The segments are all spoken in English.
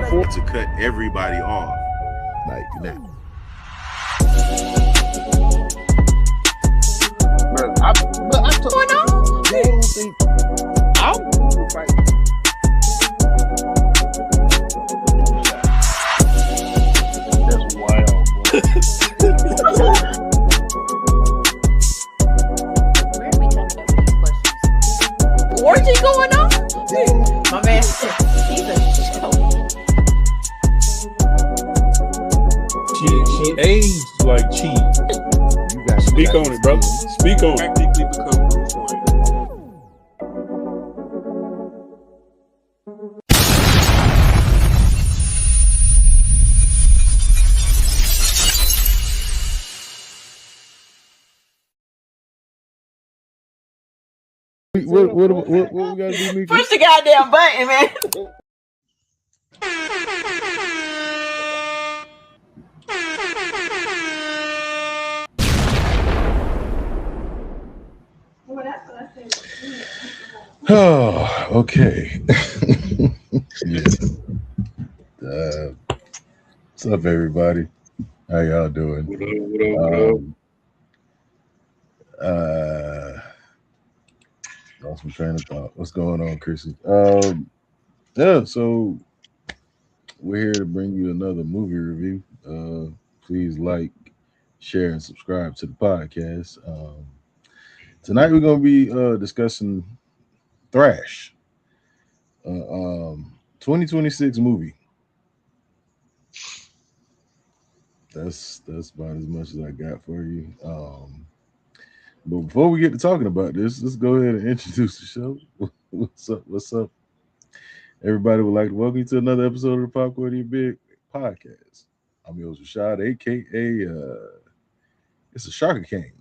to cut everybody off. Like now. I don't think I'm fight. That's wild, bro. Where are we coming up with these questions? Orgy going on? My man said he's a show. She aged like cheese. Speak on it, brother. Speak on it. Practically become Bruce Wayne. What we gotta do, Mika? Push the goddamn button, man. Oh, okay. Yeah. What's up, everybody? How y'all doing? What up? Lost my train of thought. What's going on, Chrissy? Yeah, so we're here to bring you another movie review. Please like, share, and subscribe to the podcast. Tonight we're gonna be discussing Thrash, 2026 movie. That's about as much as I got for you. But before we get to talking about this, let's go ahead and introduce the show. What's up? Everybody would like to welcome you to another episode of the Popcorn Eat Big podcast. I'm your host, Rashad, aka it's a Sharker King.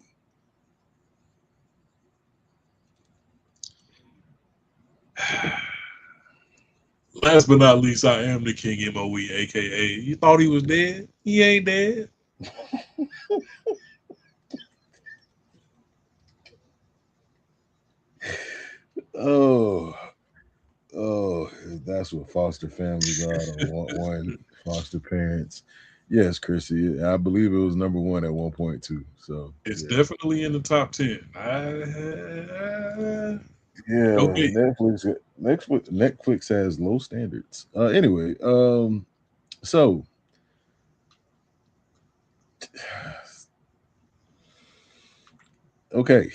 Last but not least, I am the King MOE, aka you thought he was dead? He ain't dead. Oh, that's what foster families are. I don't want one. Foster parents. Yes, Chrissy. I believe it was number one at 1.2. So It's definitely in the top 10. yeah. Okay. Netflix has low standards. Anyway, so okay.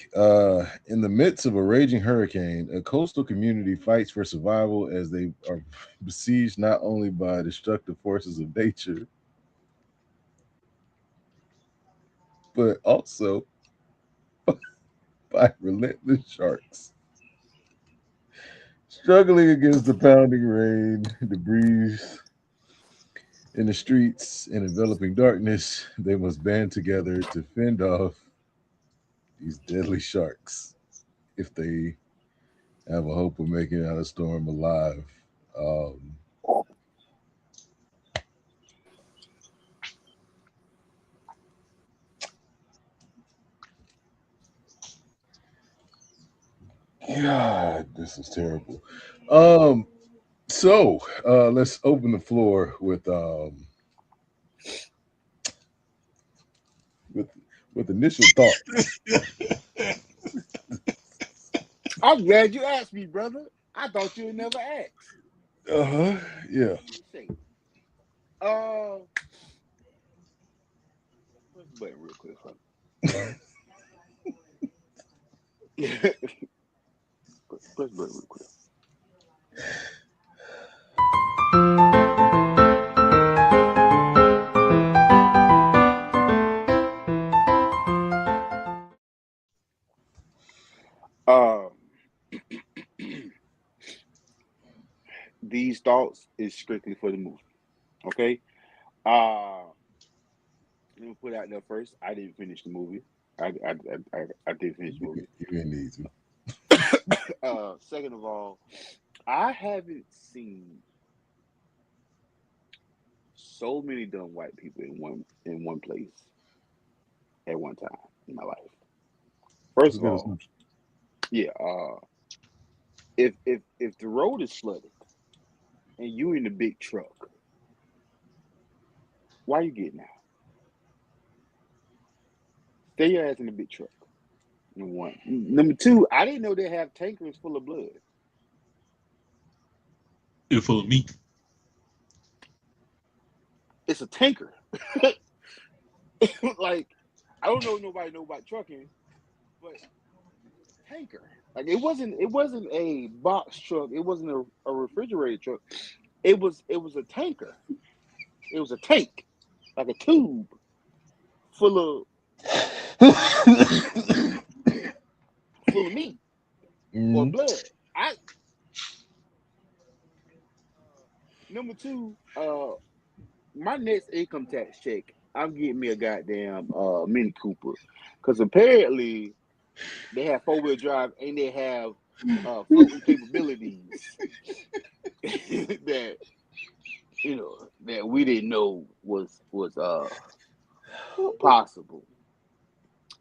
In the midst of a raging hurricane, a coastal community fights for survival as they are besieged not only by destructive forces of nature, but also by relentless sharks. Struggling against the pounding rain, debris in the streets, and enveloping darkness, they must band together to fend off these deadly sharks if they have a hope of making it out of the storm alive. God, this is terrible. So let's open the floor with initial thoughts. I'm glad you asked me, brother. I thought you would never ask. Yeah. Press the button real quick, fella. Press the button real quick. These thoughts is strictly for the movie. Okay. Let me put it out there first. I didn't finish the movie. I did finish the movie. You didn't need to. Second of all, I haven't seen so many dumb white people in one place at one time in my life. First of all, yeah. If the road is flooded and you in the big truck Why you getting out? Stay your ass in the big truck. Number one. Number two, I didn't know they have tankers full of blood. You're full of meat. It's a tanker. Like, I don't know if nobody know about trucking, but tanker. Like it wasn't a box truck. It wasn't a refrigerated truck. It was a tanker. It was a tank, like a tube full of meat or blood. Number two, my next income tax check, I'm getting me a goddamn Mini Cooper, because apparently they have 4-wheel drive and they have floating capabilities that that we didn't know was possible.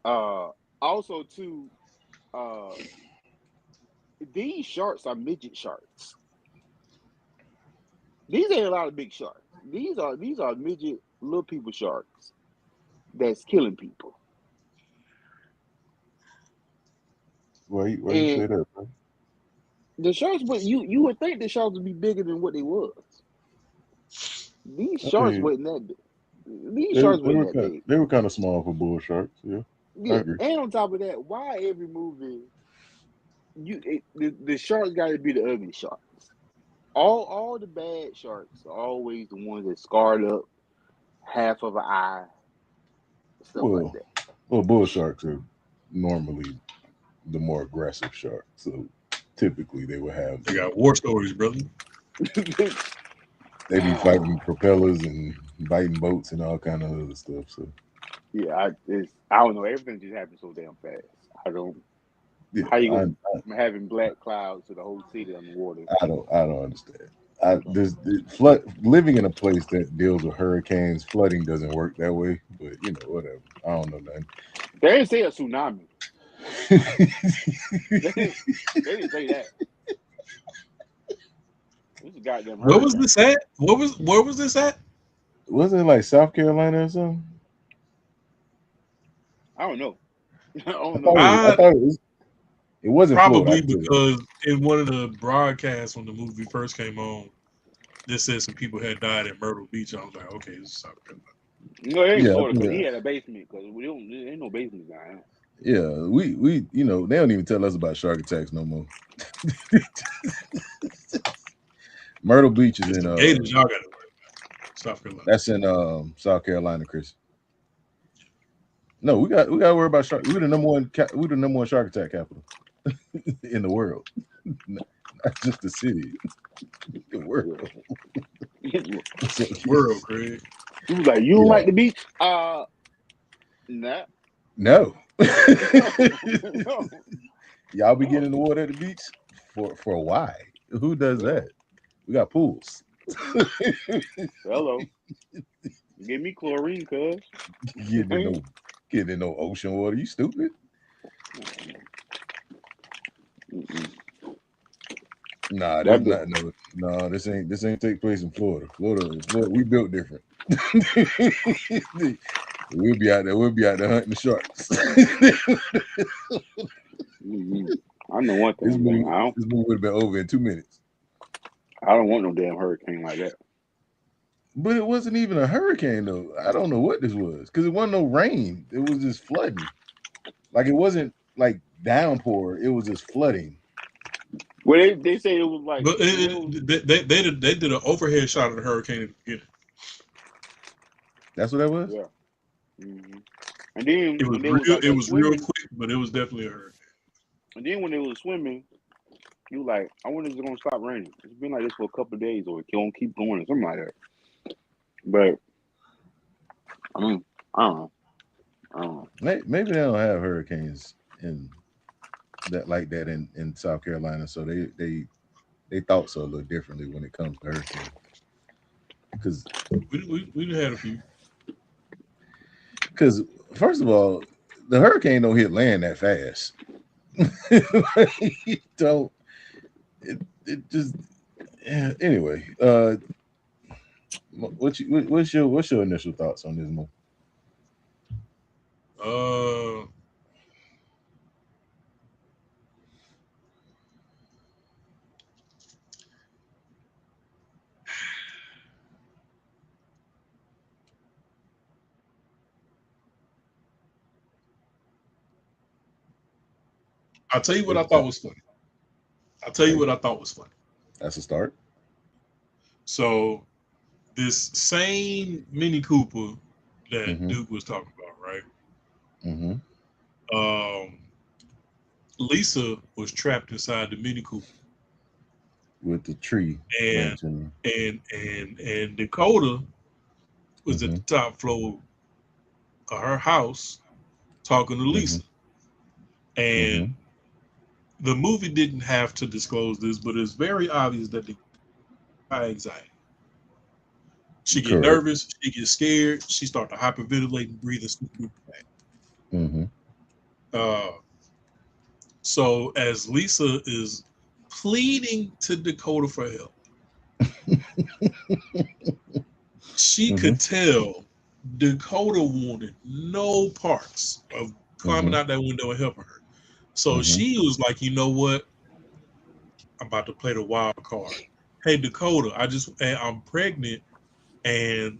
Also, too, these sharks are midget sharks. These ain't a lot of big sharks. These are midget little people sharks that's killing people. Why you say that, bro? The sharks, but you would think the sharks would be bigger than what they was. These sharks wasn't that big. These sharks wasn't that big. They were kind of small for bull sharks. Yeah, I agree. And on top of that, why every movie the sharks got to be the ugly sharks? All the bad sharks are always the ones that scarred up, half of an eye, stuff like that. Well, bull sharks are normally the more aggressive sharks, so typically they would have. They got war stories, brother. They be fighting propellers and biting boats and all kind of other stuff. So yeah, I don't know. Everything just happens so damn fast. I don't. Yeah, how you gonna having black clouds to the whole city underwater? I don't understand. Living in a place that deals with hurricanes, flooding doesn't work that way. But whatever. I don't know nothing. They didn't say a tsunami. they didn't say that. This is goddamn. Where was this at? Where was this at? Wasn't it like South Carolina or something? I don't know. I thought it wasn't probably Florida, because in one of the broadcasts when the movie first came on, they said some people had died at Myrtle Beach. I was like, okay, this is South Carolina. No, it ain't Florida, because he had a basement, because there ain't no basement down here. Yeah, we they don't even tell us about shark attacks no more. Myrtle Beach is in Gators, y'all got to worry about. South Carolina. That's in South Carolina, Chris. No, we got to worry about shark. We're the number one shark attack capital in the world, not just the city. The world. World, Craig. He was like, "You don't like the beach?" Nah. No. No. Y'all be getting in the water at the beach for why? Who does that? We got pools. Hello. Give me chlorine, cuz. Get in no ocean water. You stupid. Nah, that's not no. This ain't take place in Florida. Florida, we built different. We'll be out there hunting the sharks. I know one thing. This movie would have been over in 2 minutes. I don't want no damn hurricane like that. But it wasn't even a hurricane though. I don't know what this was, because it wasn't no rain. It was just flooding. Like it wasn't like downpour. It was just flooding. Well, they say it was like. But they did an overhead shot of the hurricane at the beginning. That's what that was. Yeah. Mm-hmm. And then it was real quick, but it was definitely a hurricane. And then when they was swimming, you were like, I wonder if it's gonna stop raining. It's been like this for a couple of days, or it gonna keep going, or something like that. But I mean, I don't know. Maybe they don't have hurricanes in in South Carolina, so they thought so a little differently when it comes to hurricanes. Because we had a few. Because first of all, the hurricane don't hit land that fast. It just anyway. What's your initial thoughts on this movie? Uh, I'll tell you what I thought was funny. I'll tell you Okay, what I thought was funny. that's a start. So this same Mini Cooper that Mm-hmm. Duke was talking about, right? Mm-hmm. Um, Lisa was trapped inside the Mini Cooper, With the tree and branch in and Dakota was at Mm-hmm. the top floor of her house talking to Mm-hmm. Lisa. Mm-hmm. And the movie didn't have to disclose this, but it's very obvious that the high anxiety. She get Correct. nervous, she gets scared, she start to hyperventilate and breathe super fast. Mm-hmm. Uh, so as Lisa is pleading to Dakota for help, she Mm-hmm. could tell Dakota wanted no parts of climbing Mm-hmm. out that window and helping her. So Mm-hmm. she was like, you know what? I'm about to play the wild card. Hey Dakota, I'm pregnant and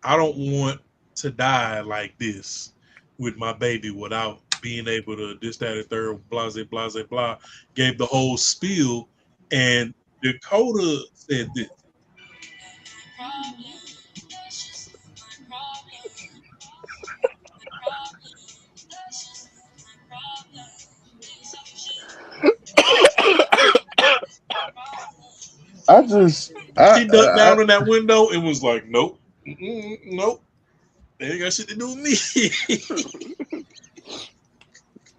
I don't want to die like this with my baby without being able to this, that, and third, blah, blah, blah, blah. Gave the whole spiel, and Dakota said this. I just She ducked down in that window and was like, "Nope, nope, they ain't got shit to do with me."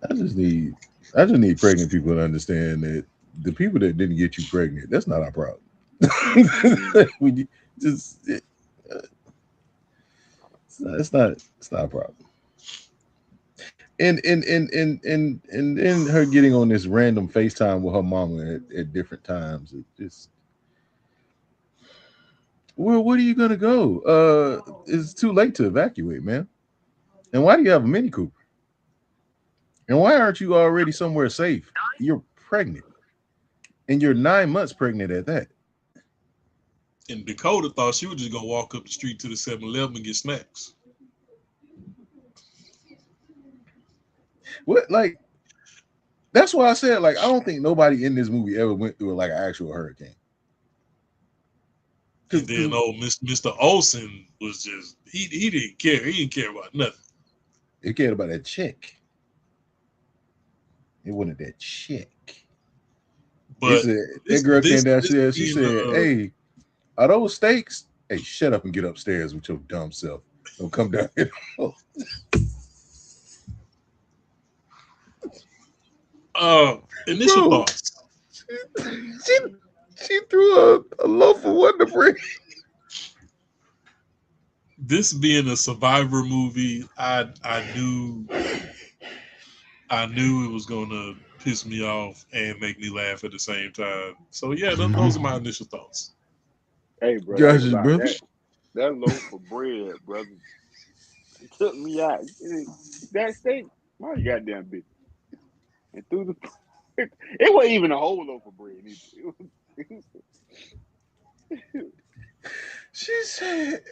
I just need pregnant people to understand that the people that didn't get you pregnant, that's not our problem. We just it's not a problem. And then her getting on this random FaceTime with her mama at different times. It just well, where are you gonna go? It's too late to evacuate, man. And why do you have a Mini Cooper? And why aren't you already somewhere safe? You're pregnant. And you're 9 months pregnant at that. And Dakota thought she was just gonna walk up the street to the 7-Eleven and get snacks. What like that's why I said like I don't think nobody in this movie ever went through like an actual hurricane. And Because then old Mr. Olsen was just he didn't care. He didn't care about nothing. it cared about that chick. It wasn't that chick. He But said that girl came this downstairs. She being said, "Hey, are those steaks? Hey, shut up and get upstairs with your dumb self. Don't come down here." initial Bro, thoughts. she she threw a loaf of Wonder Bread. This being a Survivor movie, I knew it was gonna piss me off and make me laugh at the same time. So yeah, those are my initial thoughts. Hey, brother, I ain't Josh's gonna lie. brother. That loaf of bread, brother, took me out. That steak, my goddamn bitch, and threw the. It wasn't even a whole loaf of bread. She said,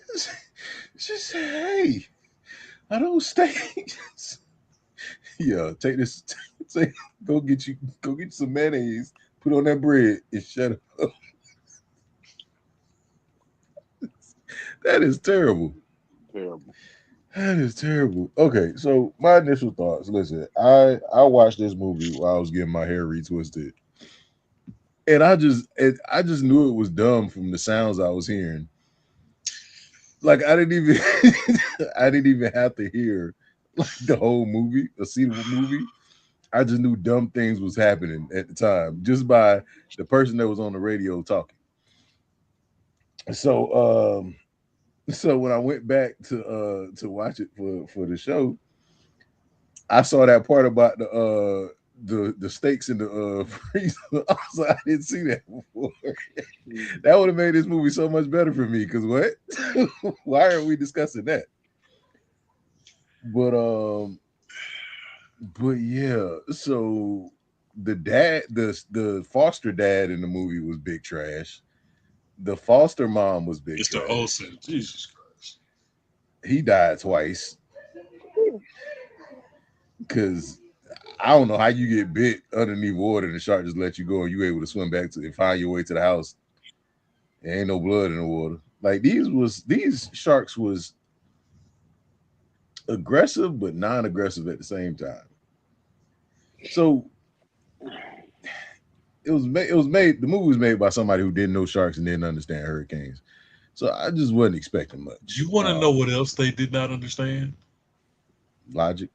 she said, "Hey, are those steaks?" Yeah, take this. Take, go get you some mayonnaise. Put on that bread and shut up. That is terrible. Terrible. That is terrible. Okay, so my initial thoughts. Listen, I watched this movie while I was getting my hair retwisted, and I just knew it was dumb from the sounds I was hearing. Like I didn't even I didn't even have to hear like the whole movie, a scene of a movie. I just knew dumb things was happening at the time just by the person that was on the radio talking. So so when I went back to watch it for the show, I saw that part about the steaks in the freezer. I didn't see that before. That would have made this movie so much better for me. Because what? Why aren't we discussing that? But yeah. So the dad, the foster dad in the movie was big trash. The foster mom was big Mr. trash. Olsen, Jesus Christ. He died twice. Because I don't know how you get bit underneath water and the shark just let you go and you able to swim back to and find your way to the house. There ain't no blood in the water. Like these sharks was aggressive but non-aggressive at the same time. So it was made. The movie was made by somebody who didn't know sharks and didn't understand hurricanes. So I just wasn't expecting much. You want to know what else they did not understand? Logic.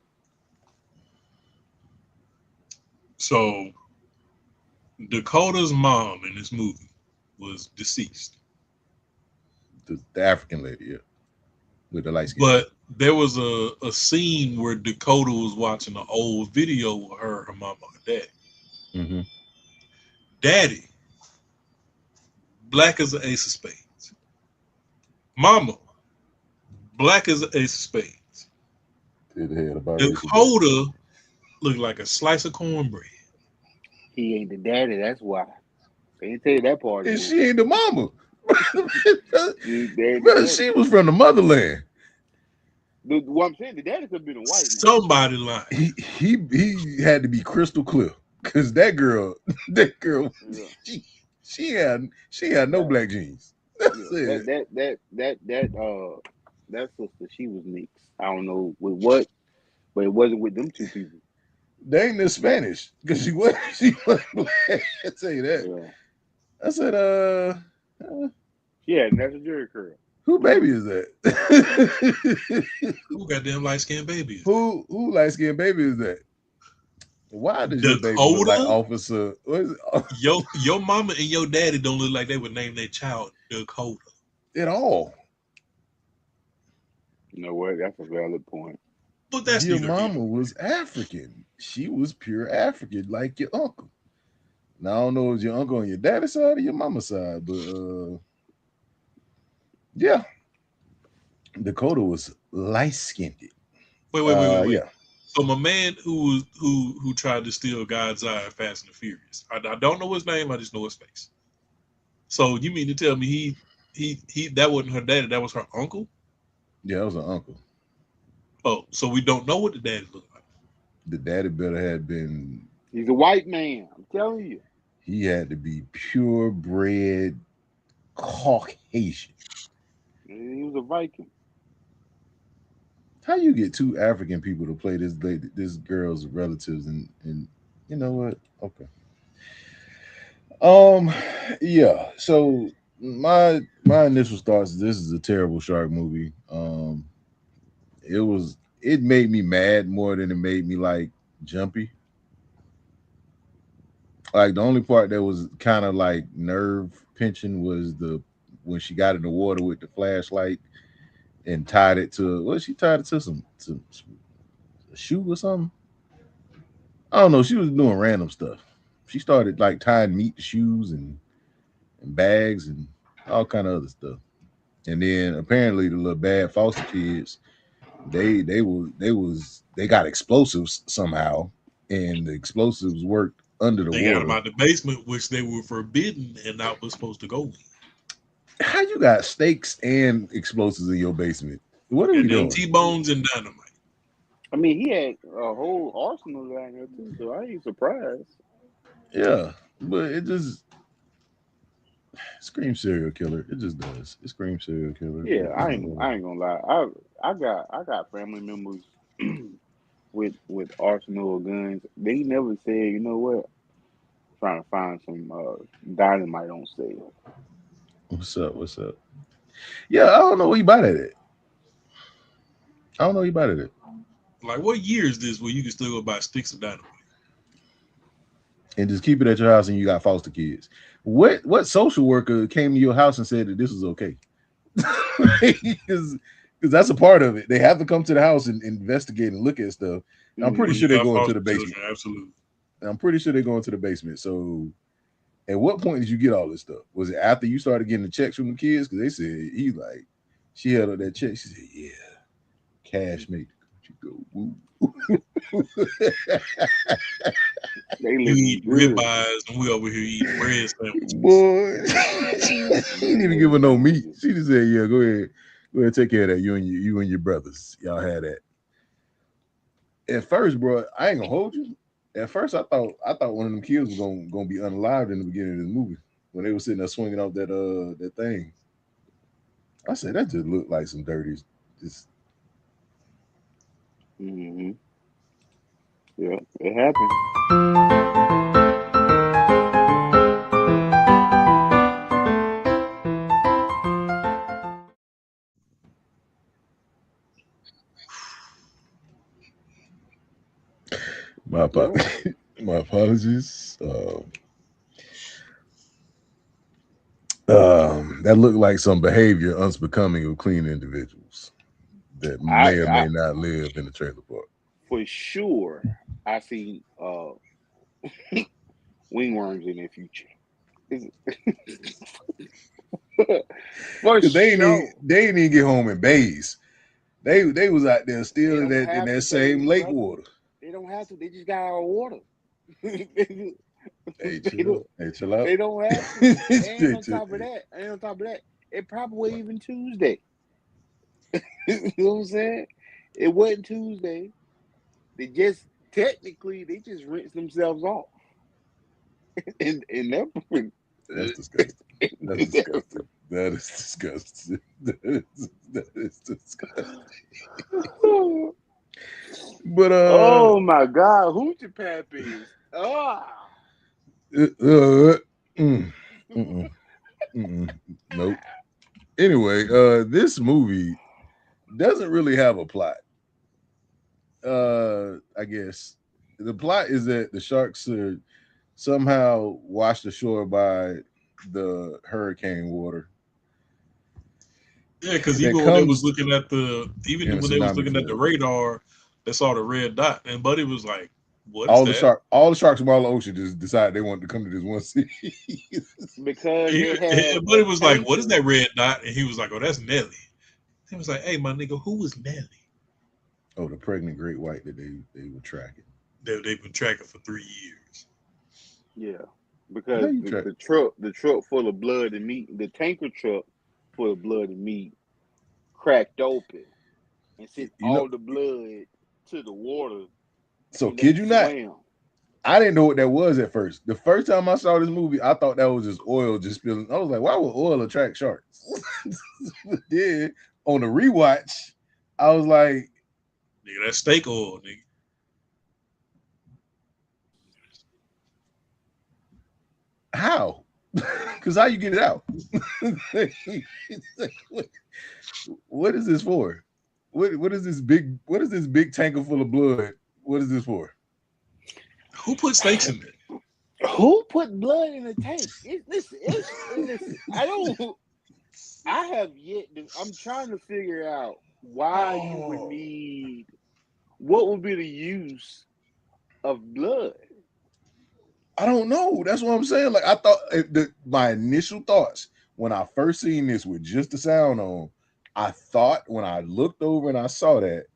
So Dakota's mom in this movie was deceased. The African lady, yeah. With the light skin. But there was a scene where Dakota was watching an old video with her mama and daddy. Mm-hmm. Daddy, black as an ace of spades. Mama, black as an ace of spades. Dakota looked like a slice of cornbread. He ain't the daddy, that's why. They didn't tell you that part. And she ain't the mama. She was from the motherland. What I'm saying, the daddy could have been a white man. Somebody lying. He had to be crystal clear. Cause that girl, yeah. she had no black jeans. That sister, she was mixed. I don't know with what, but it wasn't with them two people. They ain't in Spanish because she wasn't black. I tell you that. Yeah. I said, yeah, that's a jury curl. Who baby is that? Who goddamn light skinned baby? Who light skinned baby is that? Why does your baby look like Officer? What is it? Your mama and your daddy don't look like they would name their child Dakota at all. You know what? That's a valid point. But that's your mama was African. She was pure African, like your uncle. Now I don't know if it was your uncle on your daddy's side or your mama's side, but yeah, Dakota was light skinned. Wait. Yeah. So my man who tried to steal God's eye in Fast and the Furious. I don't know his name. I just know his face. So you mean to tell me he that wasn't her daddy? That was her uncle? Yeah, that was her uncle. Oh, so we don't know what the daddy looked like. The daddy better had been. He's a white man. I'm telling you. He had to be purebred Caucasian. He was a Viking. How you get two African people to play this girl's relatives and you know what? Okay. Yeah. So my initial thoughts is this is a terrible shark movie. It made me mad more than it made me like jumpy. Like the only part that was kind of like nerve pinching was when she got in the water with the flashlight and tied it to she tied it to some a shoe or something. I don't know. She was doing random stuff. She started like tying meat to shoes and bags and all kind of other stuff. And then apparently the little bad foster kids, they got explosives somehow, and the explosives worked under the water. They got them out the basement, which they were forbidden and not was supposed to go in. How you got steaks and explosives in your basement? What are we doing? T-bones and dynamite. I mean, he had a whole arsenal down there too, so I ain't surprised. Yeah, but it just screams serial killer. It just does. It screams serial killer. Yeah, I ain't gonna lie. I got family members with arsenal guns. They never said, you know what? I'm trying to find some dynamite on sale. What's up? Yeah, I don't know where you buy that at. I don't know where you buy that at. Like, what year is this where you can still go buy sticks of dynamite? And just keep it at your house and you got foster kids. What social worker came to your house and said that this was okay? Because that's a part of it. They have to come to the house and investigate and look at stuff. I'm pretty sure they go into the basement. Children, absolutely. I'm pretty sure they're going to the basement. So, at what point did you get all this stuff? Was it after you started getting the checks from the kids? Because they said she held up that check. She said, "Yeah, cash made you go woo." They You living eat good. ribeyes, and we over here eating bread sandwiches. Boy, she didn't even give her no meat. She just said, "Yeah, go ahead, take care of that. You and your brothers, y'all had that." At first, bro, I ain't gonna hold you. At first, I thought one of them kids was gonna be unalived in the beginning of this movie when they were sitting there swinging off that thing. I said that just looked like some dirty. Just Mm-hmm. Yeah, it happened. my my apologies. That looked like some behavior unbecoming of clean individuals that may or may not live in the trailer park. For sure, I see wingworms in their future. For Because they sure. didn't even get home in bays. They was out there still in They don't that have to same bathe, lake brother. water. They don't have to. They just got our water. Hey, They chill out. They don't have to. And on top of that, it probably wasn't even Tuesday. You know what I'm saying? It wasn't Tuesday. They just rinsed themselves off. And That's disgusting. That's disgusting. That is disgusting. That is disgusting. But oh my God, Hoochie Pappies. Nope. Anyway, this movie doesn't really have a plot. I guess the plot is that the sharks are somehow washed ashore by the hurricane water. Yeah, because That even when they was comes looking at in a tsunami radar, they saw the red dot, and Buddy was like, "What is all that?" all the sharks from all the ocean just decided they wanted to come to this one city. Because they had And Buddy was like, "What is tanker. that red dot?" And he was like, "Oh, that's Nelly." He was like, "Hey, my nigga, who is Nelly?" Oh, the pregnant great white that they were tracking. They've been tracking for 3 years. Yeah. How Because you track? the truck full of blood and meat, the tanker truck full of blood and meat cracked open and sent You know, all the blood to the water so and they kid you not, swam. I didn't know what that was at first. The first time I saw this movie, I thought that was just oil just spilling. I was like, why would oil attract sharks? Yeah. On the rewatch, I was like, Nigga, that's steak oil, nigga. how? Because how you get it out? What is this for? What is this big tanker full of blood? What is this for? Who put steaks in there? Who put blood in a tank? Listen, I have yet I'm trying to figure out why you would need, what would be the use of blood? I don't know. That's what I'm saying. Like I thought my initial thoughts when I first seen this with just the sound on, I thought when I looked over and I saw that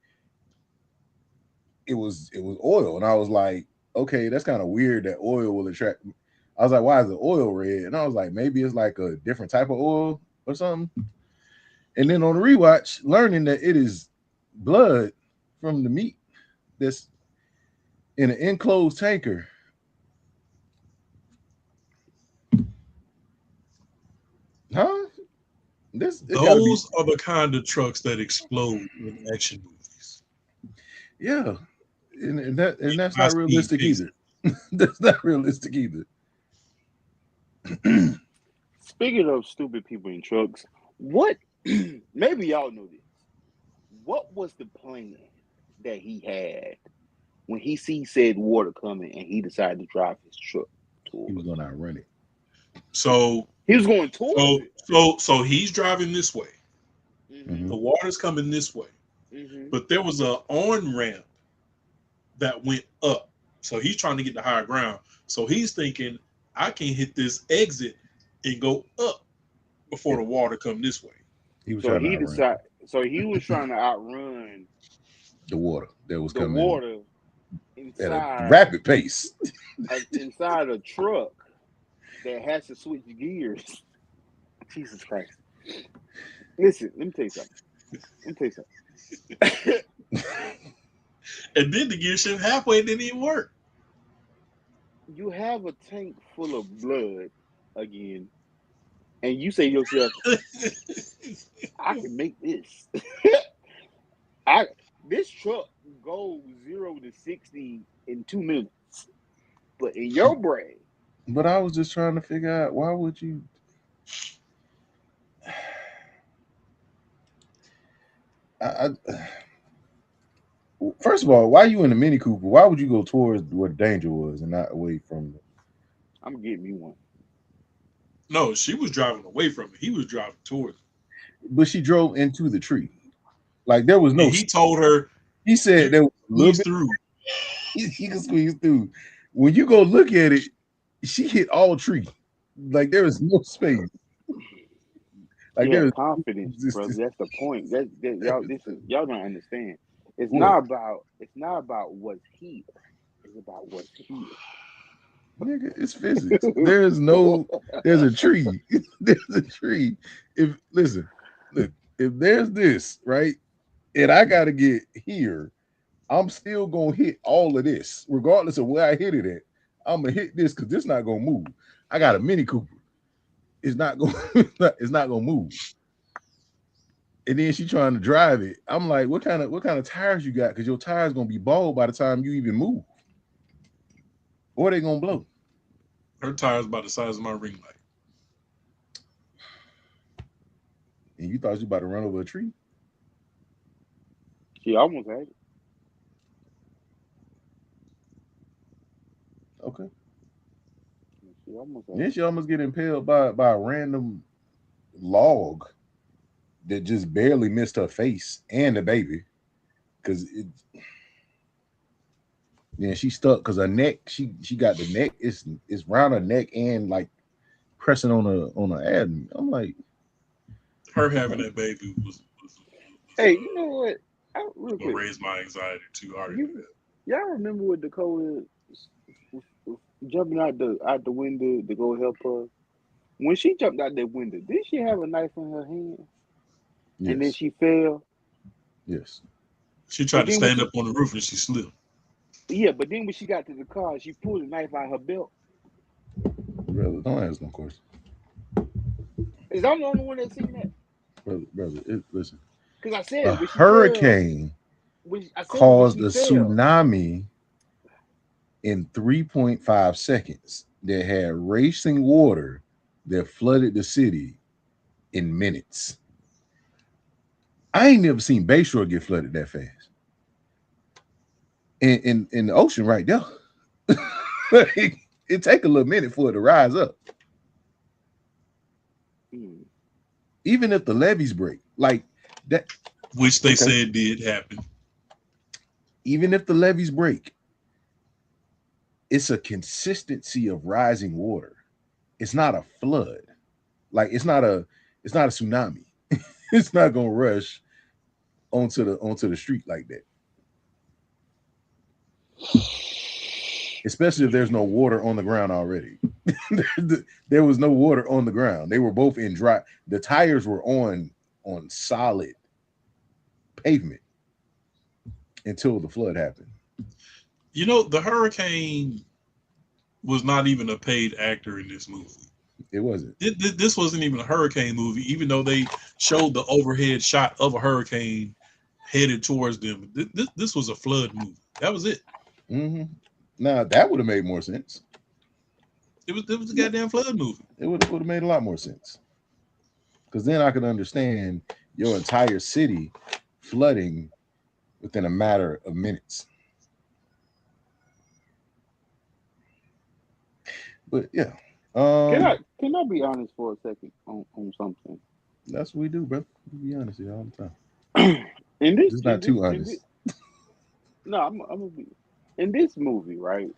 it was oil, and I was like, okay, that's kind of weird that oil will attract. I was like, why is the oil red? And I was like, maybe it's like a different type of oil or something. And then on the rewatch, learning that it is blood from the meat that's in an enclosed tanker. Huh? Those are the kind of trucks that explode in action movies. Yeah, and that's not realistic either. That's not realistic either. Speaking of stupid people in trucks, what maybe y'all know this. What was the plan that he had when he said water coming and he decided to drive his truck towards He was gonna outrun it. So he was going towards it. So he's driving this way. Mm-hmm. The water's coming this way. Mm-hmm. But there was an on ramp that went up. So he's trying to get to higher ground. So he's thinking, I can hit this exit and go up before the water come this way. He was So trying to he outrun decided. So he was trying to outrun the water that was the coming water at a inside rapid pace. inside a truck that has to switch gears. Jesus Christ! Listen, let me tell you something. And then the gear shift halfway didn't even work. You have a tank full of blood again, and you say to yourself, "I can make this." This truck goes 0 to 60 in 2 minutes, but in your brain, But I was just trying to figure out why would you. I First of all, why you in the Mini Cooper? Why would you go towards where the danger was and not away from it? I'm getting me one. No, she was driving away from it. He was driving towards it. But she drove into the tree. Like there was no. And he told her, He said there was a little bit through. He can squeeze through. When you go look at it, she hit all tree. Like there is no space. Like there is confidence, bro. That's the point. Y'all. Y'all don't understand. It's What? not about what's here. It's about what's here. Nigga, it's physics. There's a tree. There's a tree. If there's this, right? And I gotta get here, I'm still gonna hit all of this, regardless of where I hit it at. I'm gonna hit this because this not gonna move. I got a Mini Cooper. It's not gonna move. And then she trying to drive it. I'm like, what kind of tires you got? Because your tires gonna be bald by the time you even move. Or they gonna blow. Her tires about the size of my ring light. And you thought you about to run over a tree? She almost had it. Okay. She Then she almost get impaled by a random log that just barely missed her face and the baby. Cause she stuck because her neck, she got the neck, it's round her neck and like pressing on her abdomen. I'm like, her having that baby was hey, you know what? Real quick, raise my anxiety too hard. Y'all remember what Dakota was jumping out the window to go help her? When she jumped out that window, did she have a knife in her hand? yes. And then she fell. Yes. She tried to stand up on the roof and she slipped. Yeah, but then when she got to the car, she pulled a knife out of her belt. Brother, don't ask no questions. Is I the only one that seen that? Brother, listen. Because I said a hurricane caused a tsunami in 3.5 seconds that had racing water that flooded the city in minutes. I ain't never seen Bayshore get flooded that fast. In the ocean right there. It take a little minute for it to rise up. Even if the levees break, like that, which they said did happen. Even if the levees break, it's a consistency of rising water. It's not a flood. Like it's not a tsunami. It's not gonna rush onto the street like that. Especially if there's no water on the ground already. There was no water on the ground. They were both in dry. The tires were on solid pavement until the flood happened. You know, the hurricane was not even a paid actor in this movie. It wasn't. This wasn't even a hurricane movie, even though they showed the overhead shot of a hurricane headed towards them. This was a flood movie. That was it. Mm-hmm. Now that would have made more sense. It was a goddamn flood movie. It would have made a lot more sense. Because then I could understand your entire city flooding within a matter of minutes. But yeah. Can I be honest for a second on something? That's what we do, bro. We be honest here all the time. This is not too honest. No, I'm gonna be. in this movie, right?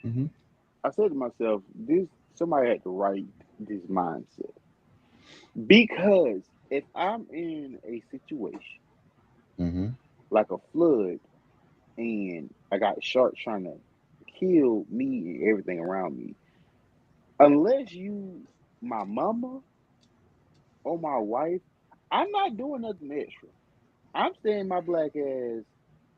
Mm-hmm. I said to myself, this somebody had to write this mindset because if I'm in a situation Mm-hmm. like a flood and I got sharks trying to kill me and everything around me, unless you my mama or my wife, I'm not doing nothing extra. I'm staying my black ass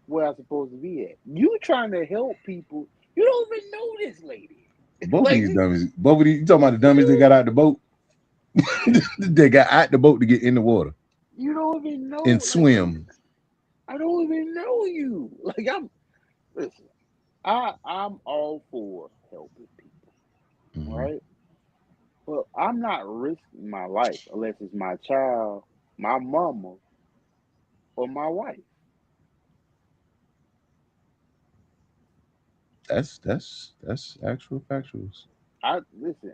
where I'm supposed to be at. You trying to help people. You don't even know this lady. Both of Like these dummies, both of these, you talking about the dummies that got out the boat? They got out the boat to get in the water you don't even and know. Like swim. I don't even know you. Like listen, I'm all for helping people, Mm-hmm. right? But I'm not risking my life unless it's my child, my mama, or my wife. That's actual factuals. I listen.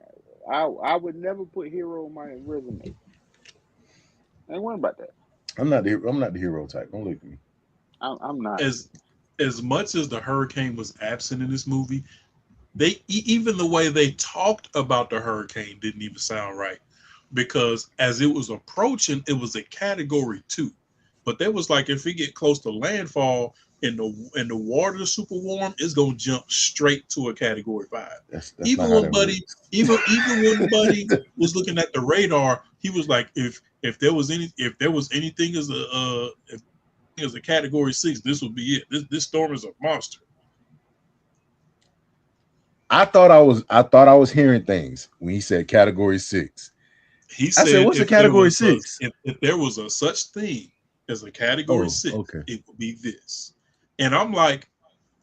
I would never put hero on my resume. Ain't worry about that. I'm not the hero type. Don't look at me. I'm not. As much as the hurricane was absent in this movie, even the way they talked about the hurricane didn't even sound right, because as it was approaching, it was a category 2, but there was like, if it get close to landfall and the water is super warm, it's gonna jump straight to a category 5. That's Even not how when that Buddy, works. even when Buddy was looking at the radar, he was like, if there was anything as a category 6, this would be it. This storm is a monster. I thought I was hearing things when he said category 6. He I said, said what's a category 6? if there was a such thing as a category Oh, 6, okay. it would be this. And I'm like,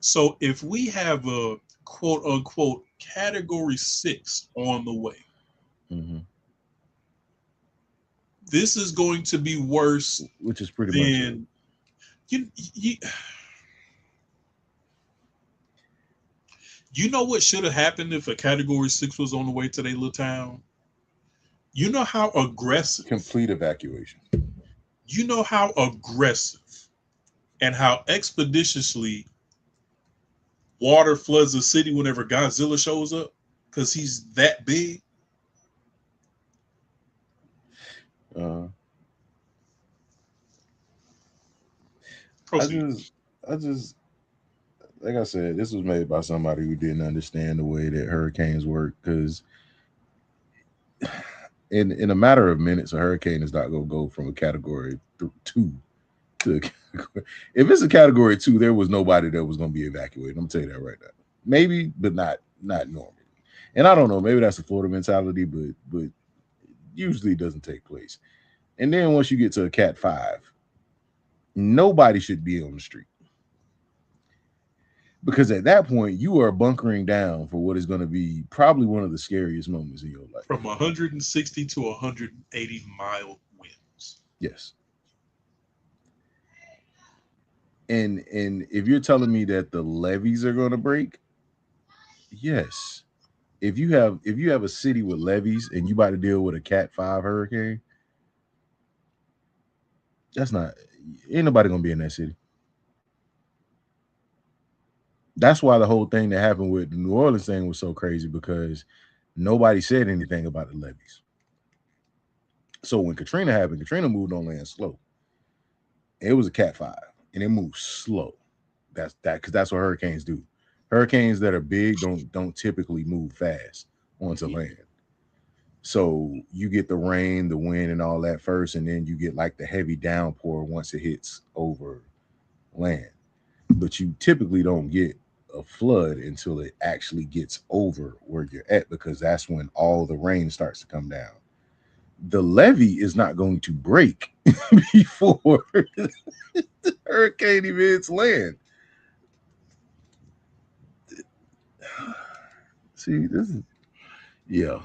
so if we have a quote unquote category 6 on the way, Mm-hmm. this is going to be worse Which is pretty much it. than you. You know what should have happened if a category 6 was on the way to their little town? You know how aggressive. Complete evacuation. You know how aggressive and how expeditiously water floods the city whenever Godzilla shows up because he's that big. Uh, Proceed. I just, like I said, this was made by somebody who didn't understand the way that hurricanes work. Because in a matter of minutes, a hurricane is not going to go from a category 2 to a category. If it's a category 2, there was nobody that was going to be evacuated. I'm gonna tell you that right now. Maybe, but not normally. And I don't know. Maybe that's a Florida mentality, but usually it doesn't take place. And then once you get to a Cat 5, nobody should be on the street. Because at that point, you are bunkering down for what is going to be probably one of the scariest moments in your life. From 160 to 180 mile winds. Yes. And if you're telling me that the levees are going to break, yes. If you have a city with levees and you about to deal with a Cat 5 hurricane, ain't nobody going to be in that city. That's why the whole thing that happened with the New Orleans thing was so crazy, because nobody said anything about the levees. So when Katrina happened, Katrina moved on land slow. It was a Cat 5 and it moved slow. That's because that's what hurricanes do. Hurricanes that are big don't typically move fast onto land. So you get the rain, the wind, and all that first, and then you get like the heavy downpour once it hits over land. But you typically don't get a flood until it actually gets over where you're at, because that's when all the rain starts to come down. The levee is not going to break before the hurricane even hits land. See, yeah.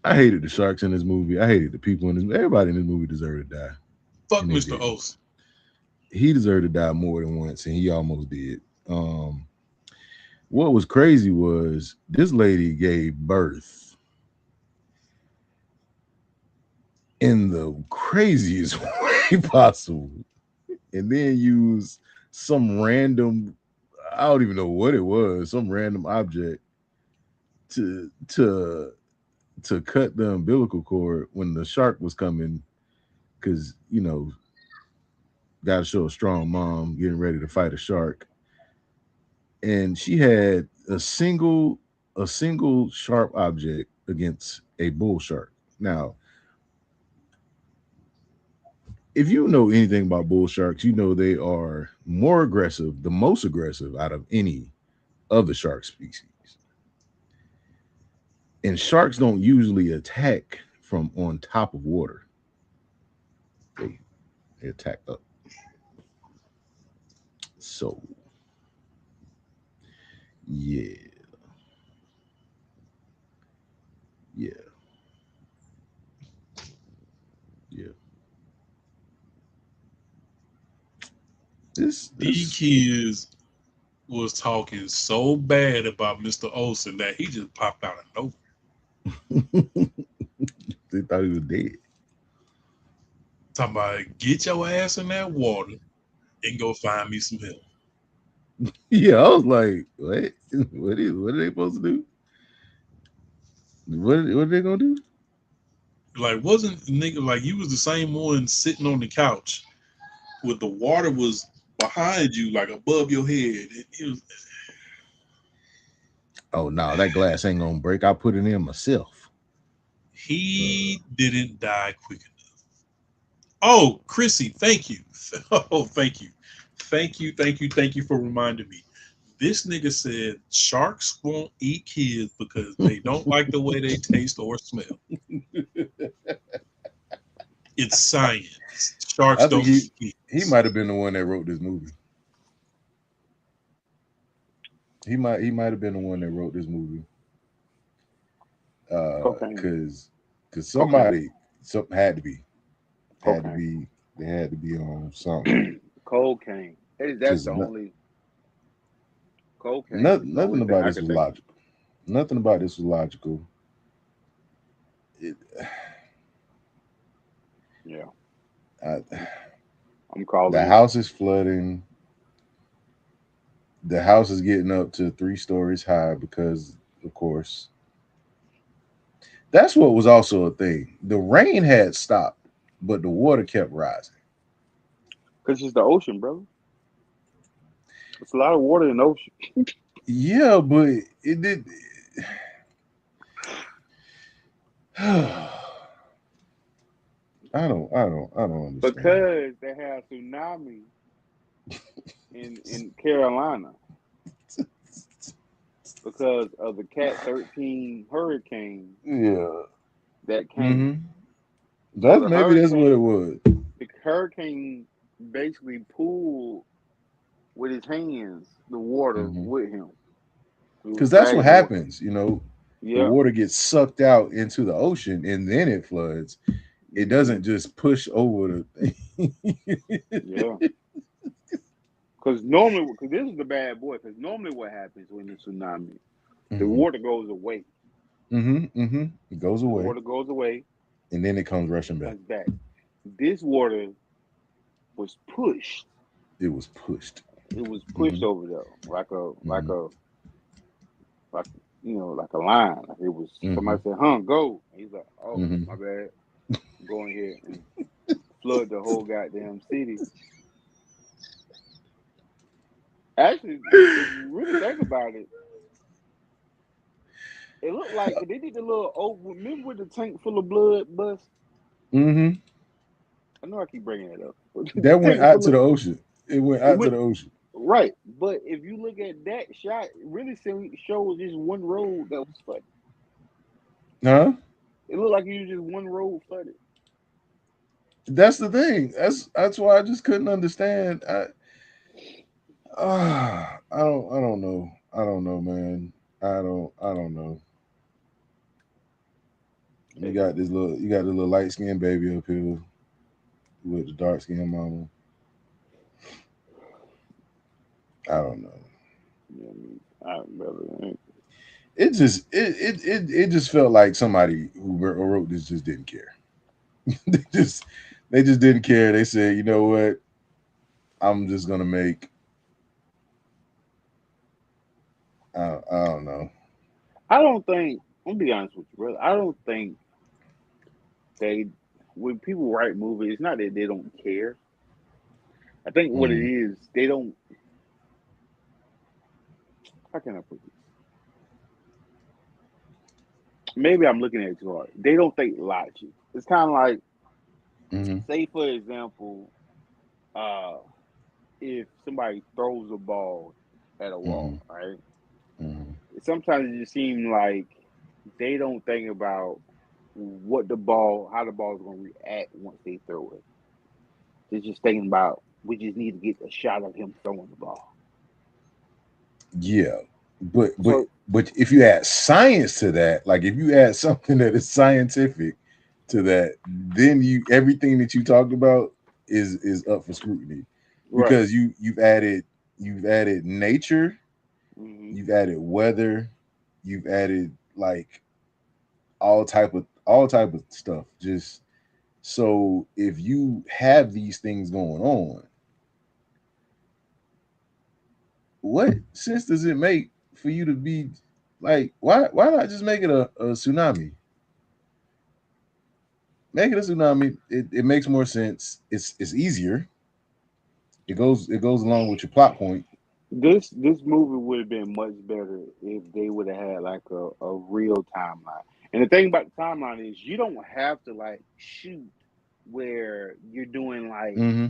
I hated the sharks in this movie. I hated the people in this. Everybody in this movie deserved to die. Fuck Mr. Olsen. He deserved to die more than once, and he almost did. What was crazy was this lady gave birth in the craziest way possible, and then used some random I don't even know what it was, some random object to cut the umbilical cord when the shark was coming, because gotta show a strong mom getting ready to fight a shark. And she had a single sharp object against a bull shark. Now, if you know anything about bull sharks, you know they are more aggressive, the most aggressive out of any of the shark species. And sharks don't usually attack from on top of water. They attack up. So yeah, yeah, yeah. These kids was talking so bad about Mr. Olsen that he just popped out of nowhere. They thought he was dead. Talking about get your ass in that water and go find me some help. Yeah, I was like, what? What are they supposed to do? What are they gonna do? Like, wasn't nigga like you was the same one sitting on the couch with the water was behind you, like above your head. Oh no, that glass ain't gonna break. I put it in myself. He didn't die quick enough. Oh, Chrissy, thank you. Oh, thank you. Thank you for reminding me. This nigga said sharks won't eat kids because they don't like the way they taste or smell. It's science. Sharks I think don't eat kids. he might have been the one that wrote this movie. He might have been the one that wrote this movie. Cocaine. Cause somebody something had to be. They had to be on something. Cocaine. That's the only cocaine. Nothing about this was logical. Nothing about this was logical. Yeah. I'm calling the it. house is flooding. The house is getting up to 3 stories high because, of course, that's what was also a thing. The rain had stopped, but the water kept rising. Because it's the ocean, brother. It's a lot of water in the ocean. Yeah, but it did. I don't understand. Because they had tsunami in Carolina. Because of the Cat 13 hurricane. Yeah. That came. Mm-hmm. That's what it was. The hurricane basically pulled with his hands the water with him. Because that's what happens, The Yeah. water gets sucked out into the ocean and then it floods. It doesn't just push over the thing. Yeah. Because this is the bad boy. Because normally what happens when the tsunami, the water goes away. It goes away. The water goes away. And then it comes rushing back. This water was pushed. It was pushed. It was pushed over there like a line. Like it was somebody said, go. And he's like, oh, my bad. Go in here and flood the whole goddamn city. Actually, if you really think about it, it looked like they did the little remember with the tank full of blood bust? I know I keep bringing it up. That went out to the ocean. It went out to the ocean. Right. But if you look at that shot, it really shows just one road that was flooded. Huh? It looked like it was just one road flooded. That's the thing. That's why I just couldn't understand. I don't know. I don't know, man. I don't know. You got the little light skinned baby up here with the dark skinned mama. I don't know. It just felt like somebody who wrote this just didn't care. they just didn't care. They said, you know what? I'm just gonna make I don't know. I don't think. I'm gonna be honest with you, brother. I don't think they when people write movies, it's not that they don't care. I think what it Mm, is, they don't. How can I put this? Maybe I'm looking at it too hard. They don't think logic. It's kind of like, mm, say for example, uh, if somebody throws a ball at a mm, wall, right? mm. Sometimes it just seems like they don't think about how the ball is going to react once they throw it. They're just thinking about we just need to get a shot of him throwing the ball. Yeah, but but So but if you add science to that, like if you add something that is scientific to that, then you everything that you talked about is up for scrutiny right, because you've added nature, hmm you've added weather, you've added like all type of stuff. Just so if you have these things going on, what sense does it make for you to be like why not just make it a tsunami? Make it a tsunami. It makes more sense. It's easier. It goes along with your plot point. this movie would have been much better if they would have had like a real timeline. And the thing about the timeline is you don't have to like shoot where you're doing like Mm-hmm.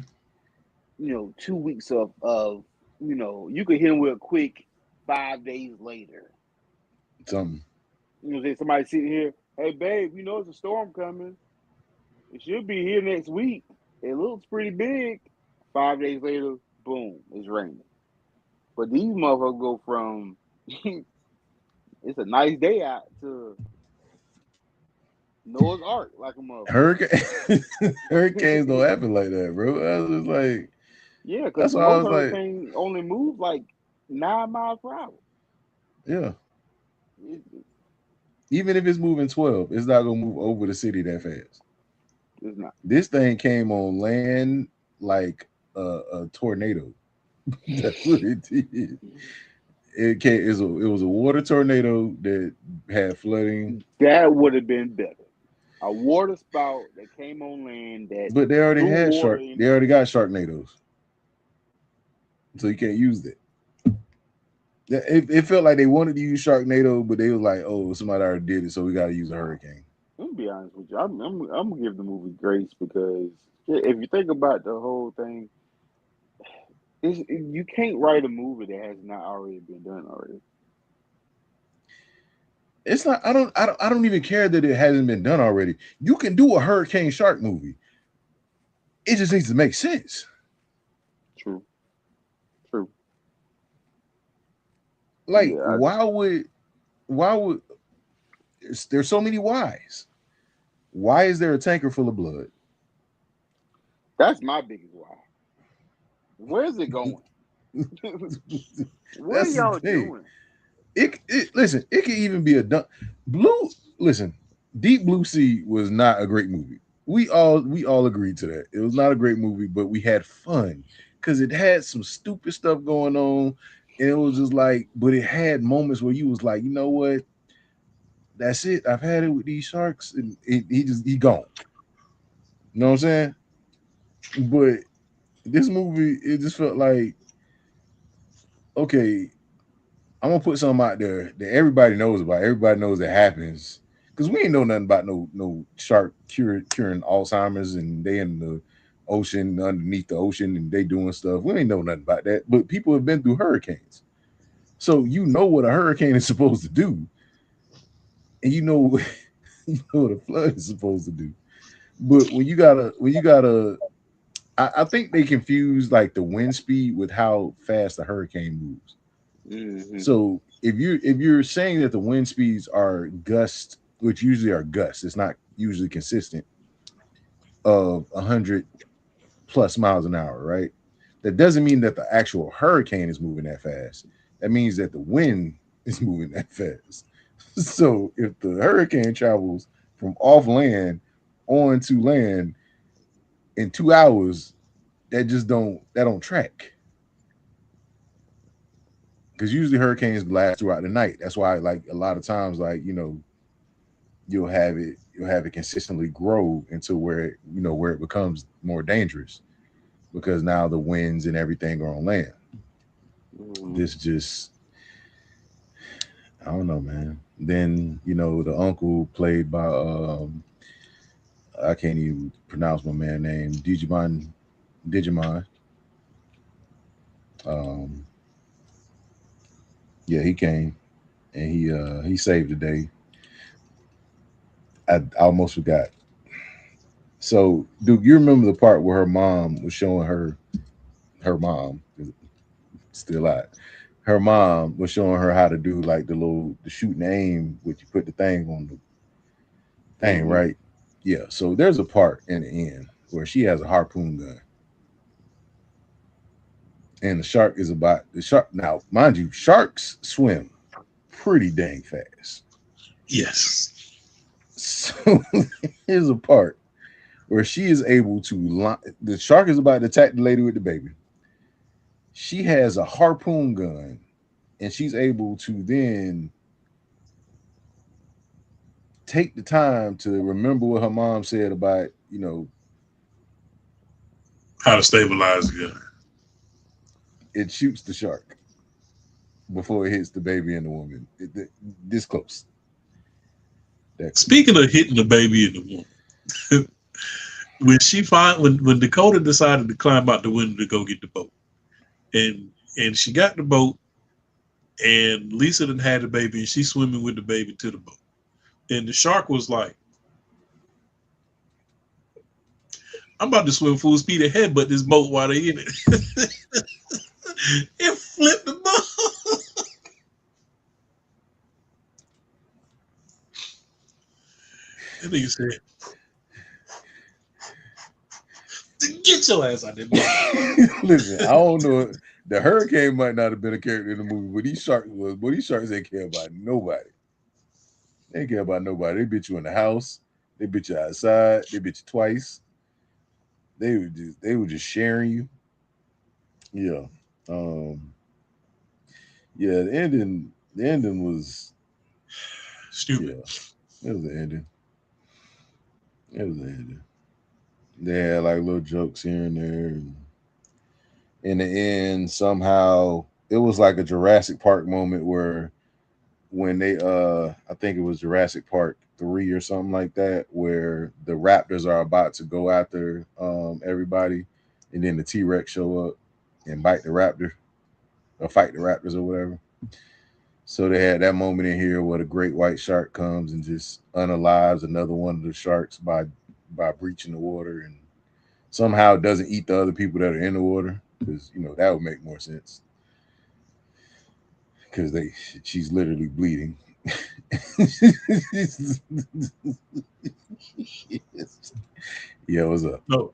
2 weeks of you could hit him with a quick 5 days later. Something. Say somebody sitting here, hey babe, it's a storm coming. It should be here next week. It looks pretty big. 5 days later, boom, it's raining. But these motherfuckers go from it's a nice day out to Noah's Ark like a motherfucker. Hurricane hurricanes don't happen like that, bro. I was just like, Yeah, because that's why I most was like, hurricanes only move like 9 miles per hour. yeah. It, Even if it's moving 12, it's not gonna move over the city that fast. it's not. This thing came on land like a tornado. That's what it did. It was a water tornado that had flooding, That would have been better. A water spout that came on land that but they already threw had water shark. in They the already got sea. sharknadoes, so you can't use that. It felt like they wanted to use Sharknado, but they was like, "Oh, somebody already did it, so we got to use a hurricane." Let me be honest with you. I'm gonna give the movie grace because if you think about the whole thing, you can't write a movie that has not already been done already. It's not. I don't even care that it hasn't been done already. You can do a hurricane shark movie. It just needs to make sense. True, true. Like, Yeah, why would there's so many whys? Why is there a tanker full of blood? that's my biggest why. Where's it going? What are That's the y'all thing. doing? Listen. It could even be a blue. Listen, Deep Blue Sea was not a great movie. We all agreed to that. It was not a great movie, but we had fun because it had some stupid stuff going on, and it was just like, but it had moments where you was like, you know what? That's it. I've had it with these sharks, and he gone. You know what I'm saying? But this movie, it just felt like, okay, I'm gonna put something out there that everybody knows about. Everybody knows that happens because we ain't know nothing about no shark curing Alzheimer's and they in the ocean underneath the ocean and they doing stuff. We ain't know nothing about that. But people have been through hurricanes, so you know what a hurricane is supposed to do, and you know you know what a flood is supposed to do. But when you gotta, I think they confuse like the wind speed with how fast a hurricane moves. Hmm So if you're saying that the wind speeds are gusts, which usually are gusts, it's not usually consistent of 100 plus miles an hour, right? That doesn't mean that the actual hurricane is moving that fast. That means that the wind is moving that fast. So if the hurricane travels from off land onto land in 2 hours, that don't track. because usually hurricanes last throughout the night. That's why, like, a lot of times, like, you'll have it consistently grow into where where it becomes more dangerous because now the winds and everything are on land. This just, I don't know, man. Then the uncle played by I can't even pronounce my man name, Digimon. Um, yeah, he came and he saved the day. I almost forgot. So, Duke, you remember the part where her mom was showing her mom still out. Her mom was showing her how to do like the shoot and aim, which you put the thing on the thing, right? Yeah. So there's a part in the end where she has a harpoon gun, and the shark is about the shark. Now, mind you, sharks swim pretty dang fast. Yes. So here's a part where she is able to the shark is about to attack the lady with the baby. She has a harpoon gun, and she's able to then take the time to remember what her mom said about How to stabilize the gun. it shoots the shark before it hits the baby and the woman. This close. Speaking of hitting the baby and the woman, when Dakota decided to climb out the window to go get the boat, and she got the boat, and Lisa done had the baby, and she's swimming with the baby to the boat, and the shark was like, "I'm about to swim full speed ahead, but this boat while they in it." It flipped the boat. That nigga said, "Get your ass out there." Listen, I don't know. The hurricane might not have been a character in the movie, but these sharks ain't care about nobody. They ain't care about nobody. They bit you in the house. They bit you outside. They bit you twice. They were just sharing you. Yeah. Yeah, the ending was Stupid. Yeah, it was the ending. It was the ending. They had like little jokes here and there. And in the end, somehow it was like a Jurassic Park moment where when they I think it was Jurassic Park 3 or something like that, where the raptors are about to go after everybody, and then the T-Rex show up and bite the raptor or fight the raptors or whatever. So they had that moment in here where the great white shark comes and just unalives another one of the sharks by breaching the water, and somehow doesn't eat the other people that are in the water, because that would make more sense, because she's literally bleeding. Yeah, what's up? No.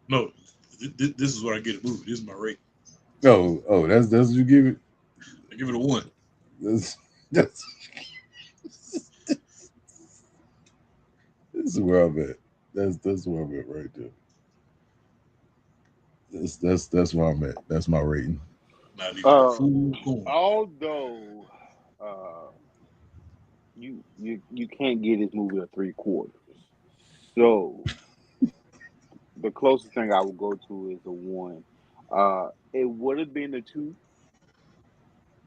This is what I get a movie. This is my rate. Oh, that's what you give it. I give it a 1. That's this is where I'm at. That's where I'm at right there. That's where I'm at. That's my rating. Not even a fool going. Although you can't get this movie a 3/4, so the closest thing I would go to is a 1. It would have been a 2,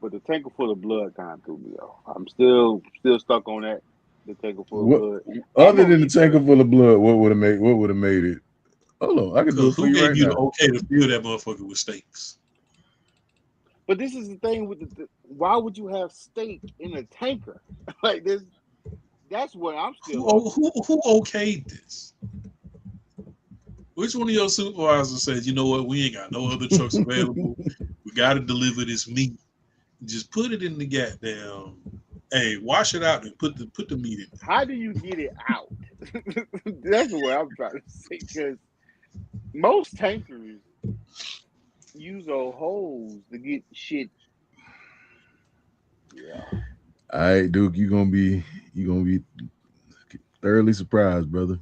but the tanker full of blood kind of threw me off. I'm still stuck on that. The tanker full of blood. Other than the tanker full of blood, what would have made it? Hold on, I can do it for who you gave right you now. the okay to fill that motherfucker with steaks? But this is the thing with why would you have steak in a tanker like this? That's what I'm still. Who okayed this? Which one of your supervisors said, you know what, we ain't got no other trucks available. We got to deliver this meat. Just put it in the goddamn. Hey, wash it out and put the meat in. How do you get it out? That's what I'm trying to say. Because most tankers use a hose to get shit. Yeah. All right, Duke, you gonna be thoroughly surprised, brother.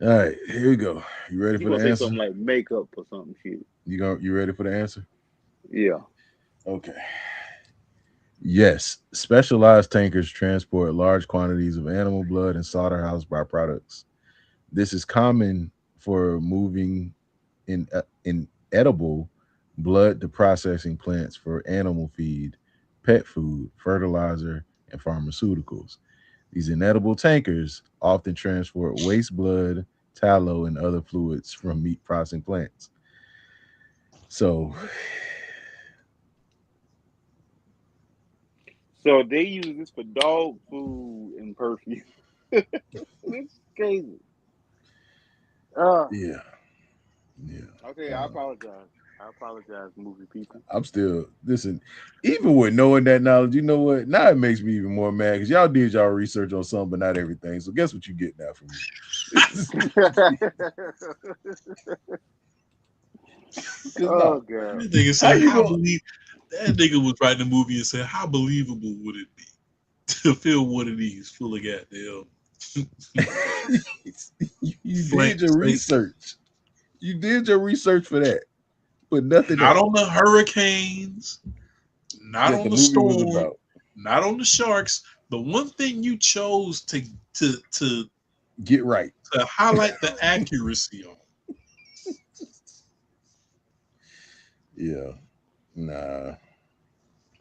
All right, here we go. You ready for the Say answer? something like makeup or something shit. You ready for the answer? Yeah. Okay. Yes, specialized tankers transport large quantities of animal blood and slaughterhouse byproducts. This is common for moving in edible blood to processing plants for animal feed, pet food, fertilizer, and pharmaceuticals. These inedible tankers often transport waste blood, tallow, and other fluids from meat processing plants. So, So they use this for dog food and perfume. It's crazy. Uh, yeah, yeah. okay, I apologize. I apologize, movie people. I'm still listen. Even with knowing that knowledge, you know what? Now it makes me even more mad because y'all did y'all research on something, but not everything. So guess what you get now from me? 'Cause Oh no, god. That nigga how said, you "How go? believe?" That nigga was writing the movie and said, "How believable would it be to film one of these full of goddamn You flat did your safety? research. You did your research for that, but nothing Not else on the hurricanes, not that the on the movie was storm, about. not on the sharks. The one thing you chose to to Get right. to highlight the accuracy on." Yeah, nah.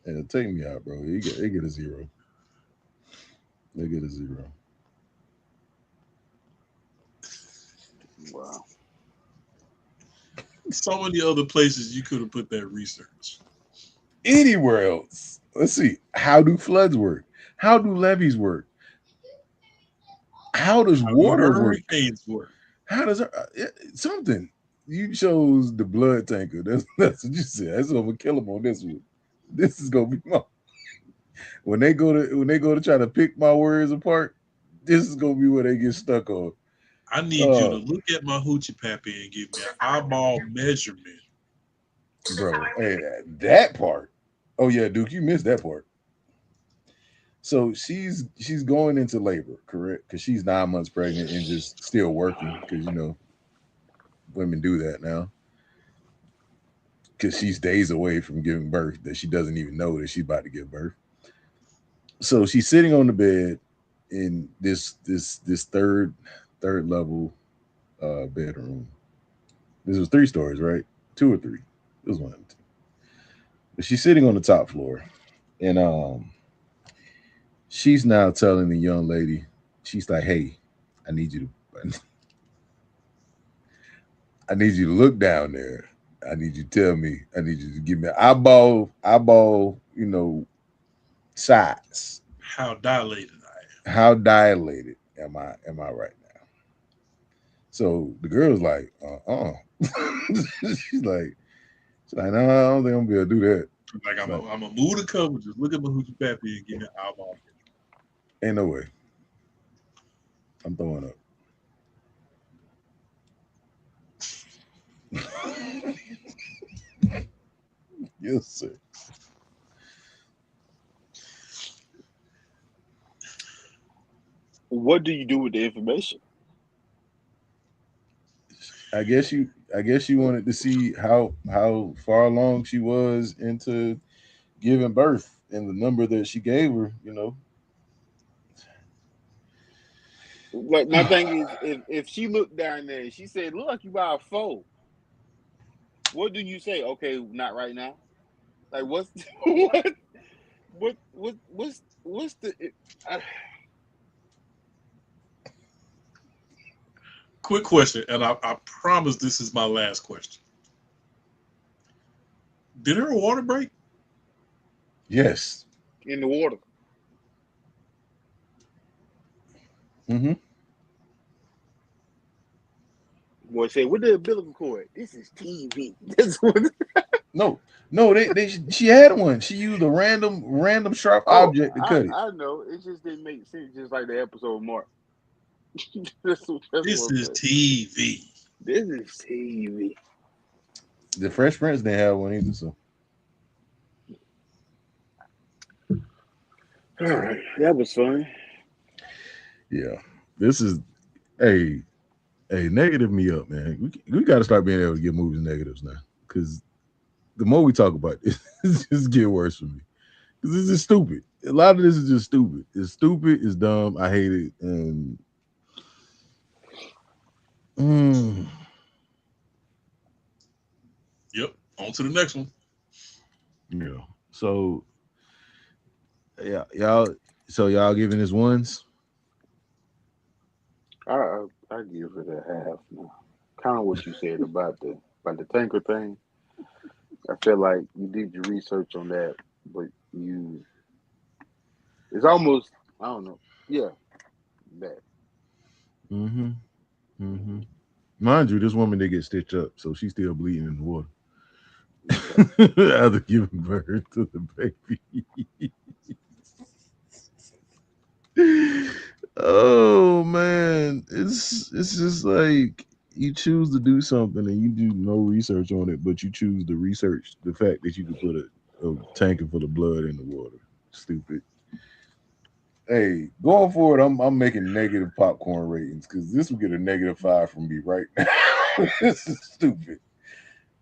And take me out, bro. They get a zero. They get a zero. Wow. So many other places you could have put that research. Anywhere else. Let's see. How do floods work? How do levees work? How does How do water work? hurricanes work? How does something? You chose the blood tanker. That's what you said. That's gonna kill him on this one. This is gonna be my when they go to try to pick my words apart. This is gonna be where they get stuck on. I need you to Oh, look at my hoochie pappy and give me an eyeball measurement. bro, hey, that part. Oh yeah, Duke, you missed that part. So she's going into labor, correct? Because she's 9 months pregnant and just still working. Because women do that now. Because she's days away from giving birth that she doesn't even know that she's about to give birth. So she's sitting on the bed in this third level bedroom. This was 3 stories, right? Two or three. It was one of them two. But she's sitting on the top floor, and she's now telling the young lady, she's like, "Hey, I need you to, I need you to look down there. I need you to tell me. I need you to give me an eyeball, size. How dilated I How dilated am I right now?" So the girl's like, she's like, no, I don't think I'm gonna be able to do that. am. Like She's like, I'm a move the cover. Just look at my hoochie pappy and give me an eyeball. ain't no way. I'm throwing up. Yes, sir. What do you do with the information? I guess you wanted to see how far along she was into giving birth and the number that she gave her. Like my thing is, if she looked down there and she said, "Look, you about 4," what do you say? Okay, not right now. Like what's what's the? I, Quick question, and I promise this is my last question. Did her water break? Yes. in the water. Mm-hmm. Boy, say with the umbilical cord. This is TV. This what. No, no, she had one. She used a random sharp Oh, object to cut it. I know. It just didn't make sense. Just like the episode Mark. That's This what I'm is saying. TV. This is TV. The Fresh Prince didn't have one either. So All right, that was fun. yeah, this is a negative me up, man. We got to start being able to give movies negatives now because the more we talk about it, it just get worse for me. This is stupid. A lot of this is just stupid. It's stupid. It's dumb. I hate it. And Yep. On to the next one. yeah. So yeah, y'all. So y'all giving this ones? I give it a half now. Kind of what you said about the tanker thing. I feel like you did your research on that, but it's almost, I don't know. Yeah, that. Mm-hmm. Mm-hmm. Mind you, this woman did get stitched up, so she's still bleeding in the water. Okay. After giving birth to the baby. Oh man, it's just like you choose to do something and you do no research on it, but you choose to research the fact that you could put a tanker full of blood in the water. Stupid. Hey, going forward, I'm making negative popcorn ratings because this will get a -5 from me right now. This is stupid.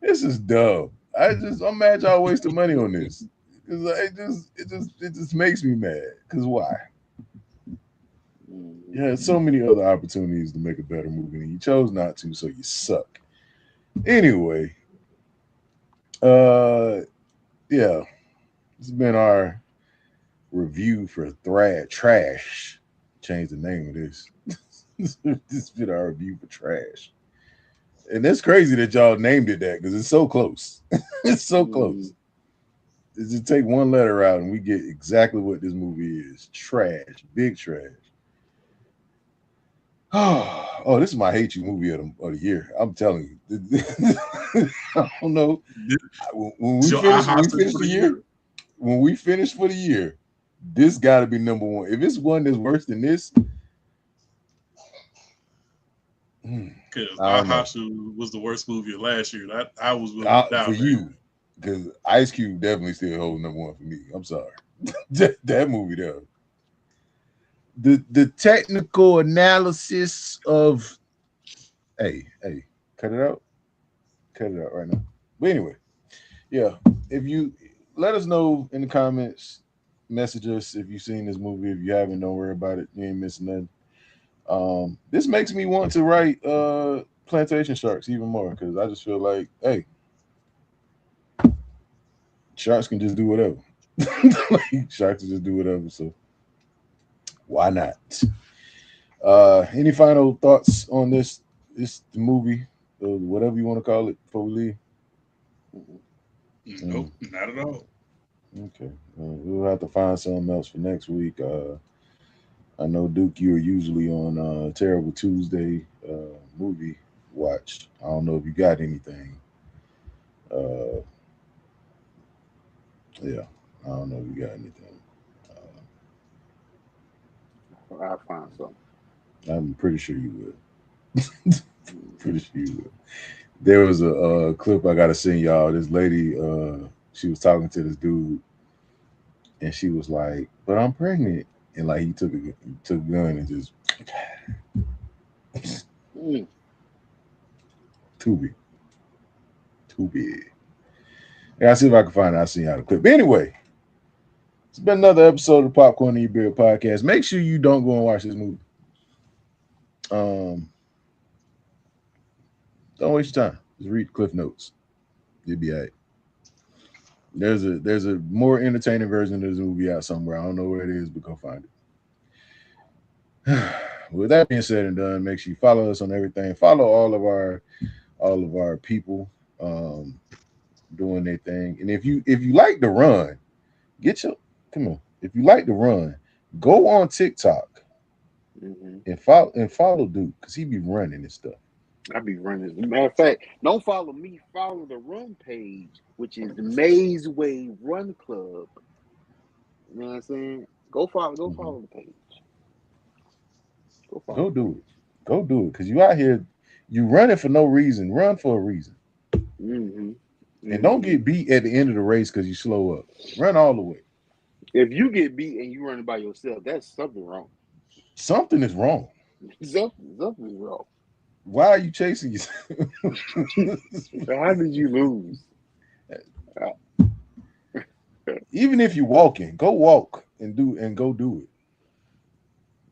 This is dumb. I'm mad y'all wasted money on this. Cause it just makes me mad. Cause why? You had so many other opportunities to make a better movie and you chose not to, so you suck. Anyway, yeah, this has been our review for Trash. Change the name of this. This has been our review for Trash. And that's crazy that y'all named it that because it's so close. It's so close. Just take one letter out and we get exactly what this movie is. Trash. Big trash. Oh, this is my hate you movie of the year. I'm telling you. I don't know. When we finish for the year, this got to be number one. If it's one that's worse than this, because Ahasu was the worst movie of last year. I was willing to die for you, because Ice Cube definitely still holds number one for me. I'm sorry. that movie there. The technical analysis of hey, cut it out right now. But anyway, yeah, if you let us know in the comments, message us if you've seen this movie. If you haven't, don't worry about it. You ain't missing nothing. This makes me want to write Plantation Sharks even more because I just feel like, hey, sharks can just do whatever. Sharks can just do whatever. So why not? Any final thoughts on this movie, whatever you want to call it, before we leave? Nope, not at all. Okay, we'll have to find something else for next week. I know Duke, you are usually on Terrible Tuesday movie watch. I don't know if you got anything. Yeah, I don't know if you got anything. I'll find something. I'm pretty sure you would. Pretty sure you would. There was a clip I gotta send y'all. This lady, she was talking to this dude, and she was like, "But I'm pregnant," and like he took a gun and just too big. Yeah, I'll see if I can find it. I'll see how to clip. But anyway, it's been another episode of Popcorn and Your Beer podcast. Make sure you don't go and watch this movie. Don't waste your time. Just read the cliff notes. You'll be all right. There's a more entertaining version of this movie out somewhere. I don't know where it is, but go find it. With that being said and done, make sure you follow us on everything. Follow all of our people doing their thing. And if you like to run, come on. If you like to run, go on TikTok and follow Duke because he be running and stuff. I be running. As a matter of fact, don't follow me. Follow the run page, which is the Maze Way Run Club. You know what I'm saying? Go follow the page. Go do it. Go do it. Because you out here, you running for no reason. Run for a reason. And don't get beat at the end of the race because you slow up. Run all the way. If you get beat and you running by yourself, that's something wrong. Something is wrong. Something is wrong. Why are you chasing yourself? How did you lose? Even if you walking, go walk and go do it.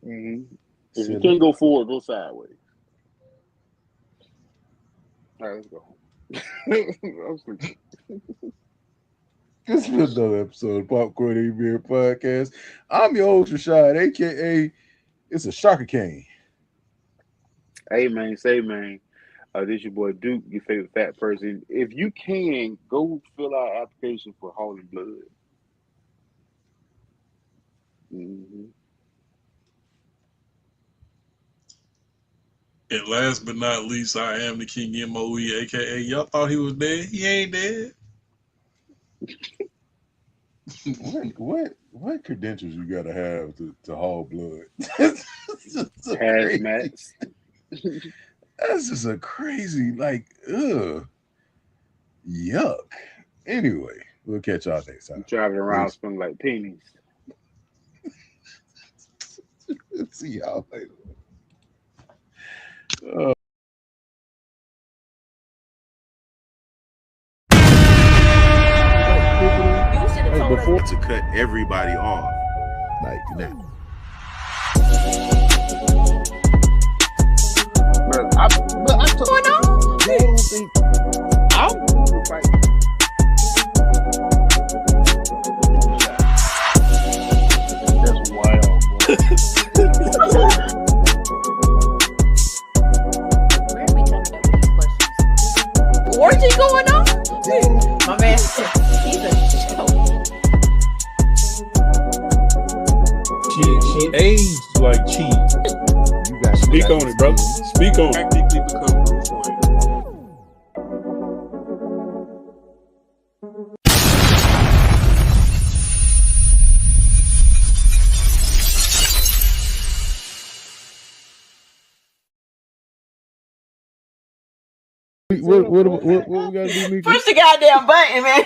Mm-hmm. If Silly. you can't go forward, go sideways. All right, let's go home. I'm sleeping. This is another episode of Popcorn and Beer Podcast. I'm your host, Rashad, aka it's a Shocker Cane. Hey man, say man. This your boy Duke, your favorite fat person. If you can, go fill out an application for hauling blood. Mm-hmm. And last but not least, I am the King MOE, aka y'all thought he was dead. He ain't dead. What credentials you gotta have to haul blood? Hazmats. That's just a crazy, like, yuck. Anyway, we'll catch y'all next time. Driving around Peace. smelling like pennies. See y'all later. You should have told us. To cut everybody off. Like now. I told Going on? That's wild, bro. Where are we coming up with these questions? Orgy going on? My man said he's a joke. She aged like cheese. You got Speak on it, brother. Speak on it. Practically become Bruce Wayne. What we gotta do, Mika? Push the goddamn button, man.